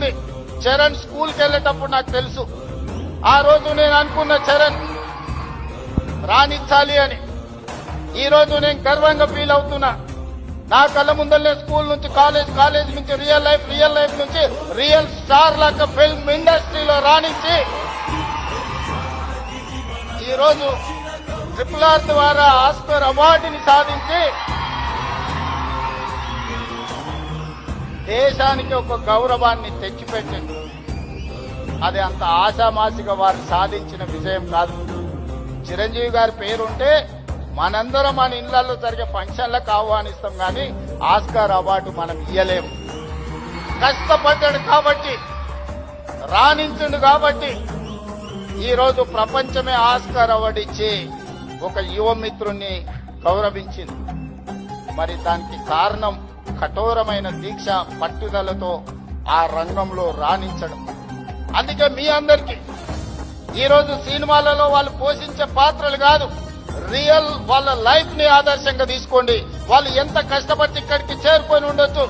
ఉంది. చరణ్ స్కూల్కి వెళ్ళేటప్పుడు నాకు తెలుసు. ఆ రోజు నేను అనుకున్న చరణ్ రాణించాలి అని. ఈ రోజు నేను గర్వంగా ఫీల్ అవుతున్నా. నా కళ్ళ ముందరనే స్కూల్ నుంచి కాలేజ్ నుంచి రియల్ లైఫ్ నుంచి రియల్ స్టార్ లాగా ఫిల్మ్ ఇండస్ట్రీలో రాణించి ఈ రోజు RRR ద్వారా ఆస్కర్ అవార్డుని సాధించి దేశానికి ఒక గౌరవాన్ని తెచ్చిపెట్టింది. అది అంత ఆశామాసిగా వారు సాధించిన విజయం కాదు. చిరంజీవి గారి పేరుంటే మనందరం మన ఇళ్లలో జరిగే ఫంక్షన్లకు ఆహ్వానిస్తాం, కానీ ఆస్కార్ అవార్డు మనం ఇయ్యలేము. కష్టపడ్డాడు కాబట్టి, రాణించుడు కాబట్టి ఈ రోజు ప్రపంచమే ఆస్కార్ అవార్డు ఇచ్చి ఒక యువ మిత్రుణ్ణి గౌరవించింది. మరి దానికి కారణం కఠోరమైన దీక్ష, పట్టుదలతో ఆ రంగంలో రాణించడం. అందుకే మీ అందరికీ ఈరోజు సినిమాలలో వాళ్ళు పోషించే పాత్రలు కాదు, రియల్ వాళ్ళ లైఫ్ ని ఆదర్శంగా తీసుకోండి. వాళ్ళు ఎంత కష్టపడి ఇక్కడికి చేరుకొని ఉండొచ్చు,